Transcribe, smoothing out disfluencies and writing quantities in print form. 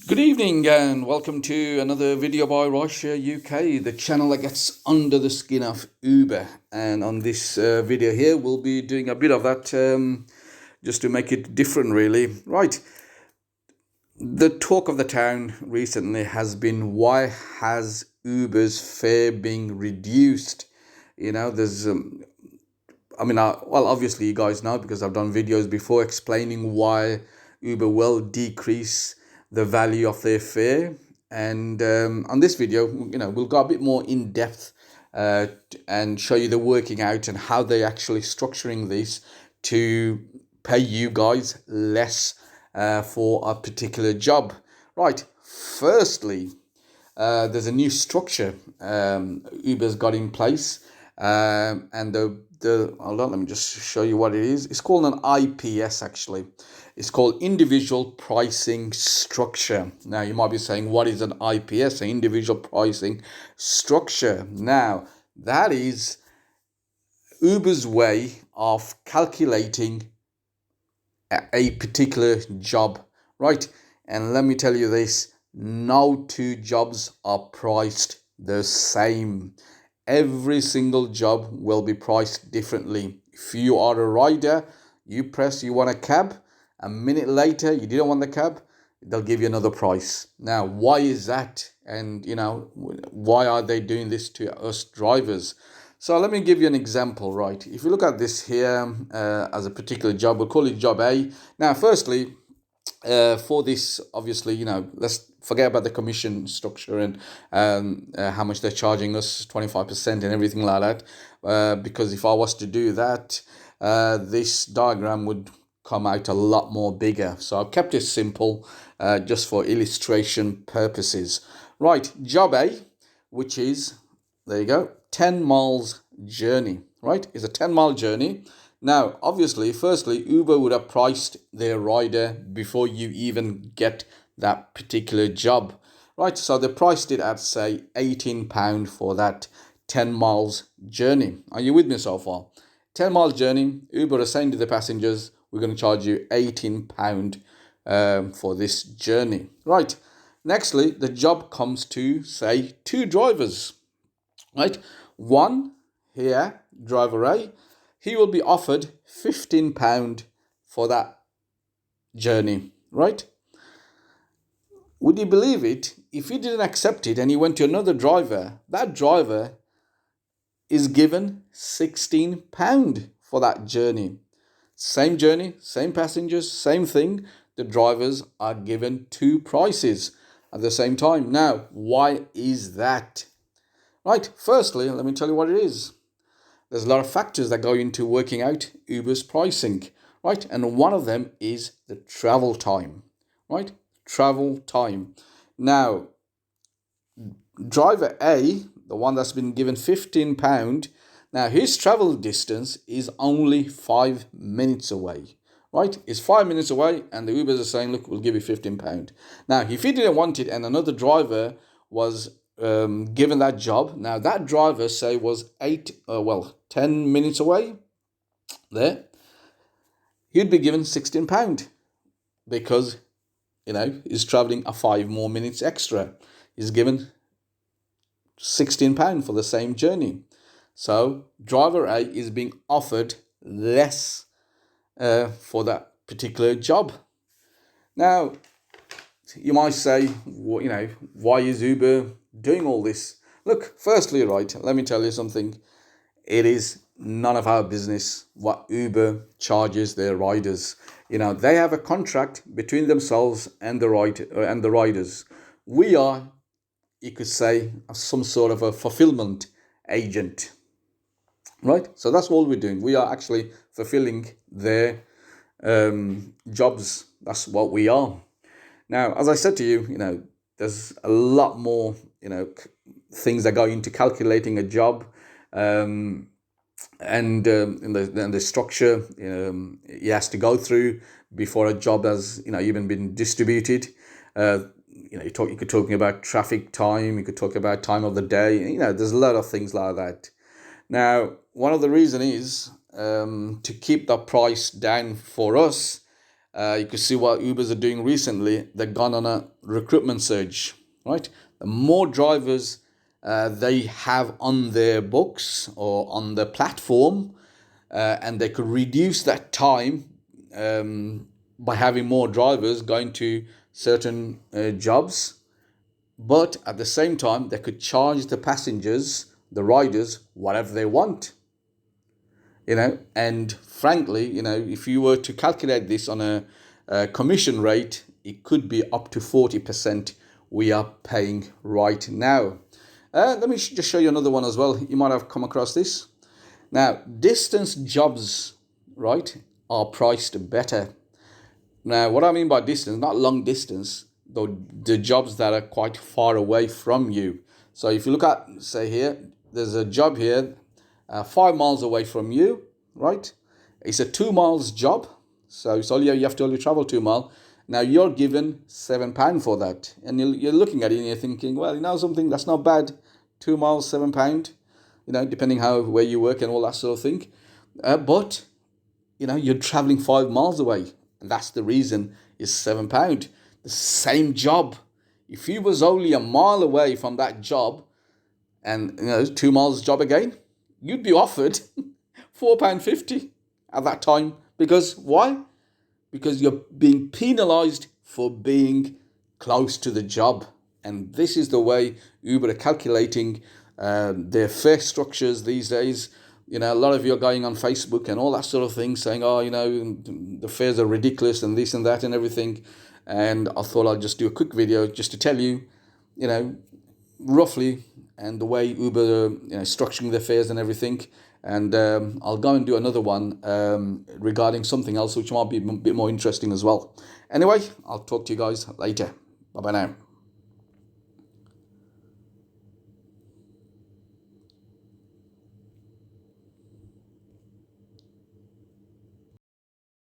Good evening and welcome to another video by Russia UK, the channel that gets under the skin of Uber. And on this video here, we'll be doing a bit of that just to make it different, really. Right, the talk of the town recently has been, why has Uber's fare being reduced? There's well, obviously you guys know because I've done videos before explaining why Uber will decrease the value of their fare. And on this video, we'll go a bit more in depth uh, and show you the working out and how they're actually structuring this to pay you guys less for a particular job. Right, firstly, there's a new structure Uber's got in place, and the hold on, let me just show you what it is. It's called an IPS actually. It's called individual pricing structure. Now you might be saying, what is an IPS? An individual pricing structure. Now that is Uber's way of calculating a particular job, right? And let me tell you this, no two jobs are priced the same. Every single job will be priced differently. If you are a rider, you want a cab, a minute later you didn't want the cab, they'll give you another price. Now, why is that? And why are they doing this to us drivers? So let me give you an example, right? If you look at this here as a particular job, we'll call it job A. Now, firstly, for this, obviously, let's forget about the commission structure and how much they're charging us, 25% and everything like that. Because if I was to do that, this diagram would come out a lot more bigger. So I've kept it simple just for illustration purposes. Right, job A, which is, there you go, 10 miles journey, right? It's a 10-mile journey. Now, obviously, firstly, Uber would have priced their rider before you even get that particular job, right? So they priced it at, say, £18 for that 10 miles journey. Are you with me so far? 10-mile journey, Uber is saying to the passengers, we're going to charge you £18 for this journey, right? Nextly, the job comes to, say, two drivers, right? One here, driver A, he will be offered £15 for that journey, right? Would you believe it? If he didn't accept it and he went to another driver, that driver is given £16 for that journey. Same, same passengers, same thing. The drivers are given two prices at the same time. Now, why is that? Right, firstly, let me tell you what it is. There's a lot of factors that go into working out Uber's pricing, right? And one of them is the travel time, right? Travel time. Now, driver A, the one that's been given £15, now his travel distance is only 5 minutes away, right? It's 5 minutes away, and the Ubers are saying, look, we'll give you £15. Now, if he didn't want it and another driver was given that job, now that driver, say, was 10 minutes away there, he'd be given £16 because, he's traveling a 5 more minutes extra. He's given £16 for the same journey. So driver A is being offered less for that particular job. Now, you might say, why is Uber doing all this? Look, firstly, right, let me tell you something. It is none of our business what Uber charges their riders. They have a contract between themselves and the riders. We are, you could say, some sort of a fulfillment agent, right? So that's all we're doing. We are actually fulfilling their jobs. That's what we are. Now, as I said to you, there's a lot more, things that go into calculating a job, and in the structure he has to go through before a job has, even been distributed. You could talking about traffic time. You could talk about time of the day. There's a lot of things like that. Now, one of the reason is to keep the price down for us. You can see what Ubers are doing recently. They've gone on a recruitment surge, right? The more drivers they have on their books or on the platform, and they could reduce that time by having more drivers going to certain jobs. But at the same time, they could charge the passengers, the riders, whatever they want. And frankly, if you were to calculate this on a commission rate, it could be up to 40% we are paying right now. Let me just show you another one as well. You might have come across this. Now, distance jobs, right, are priced better. Now, what I mean by distance, not long distance, though, the jobs that are quite far away from you. So if you look at, say here, there's a job here 5 miles away from you, right? It's a 2 miles job. So it's only, you have to only travel 2 miles. Now you're given £7 for that. And you're looking at it and you're thinking, well, something, that's not bad. 2 miles, £7, depending where you work and all that sort of thing. But, you're traveling 5 miles away. And that's the reason it's £7. The same job. If you was only a mile away from that job and, 2 miles job again, you'd be offered £4.50 at that time. Because why? Because you're being penalised for being close to the job. And this is the way Uber are calculating their fare structures these days. A lot of you are going on Facebook and all that sort of thing saying, the fares are ridiculous and this and that and everything. And I thought I'd just do a quick video just to tell you, roughly, and the way Uber are structuring their fares and everything. And I'll go and do another one regarding something else which might be a bit more interesting as well. Anyway, I'll talk to you guys later. Bye-bye now.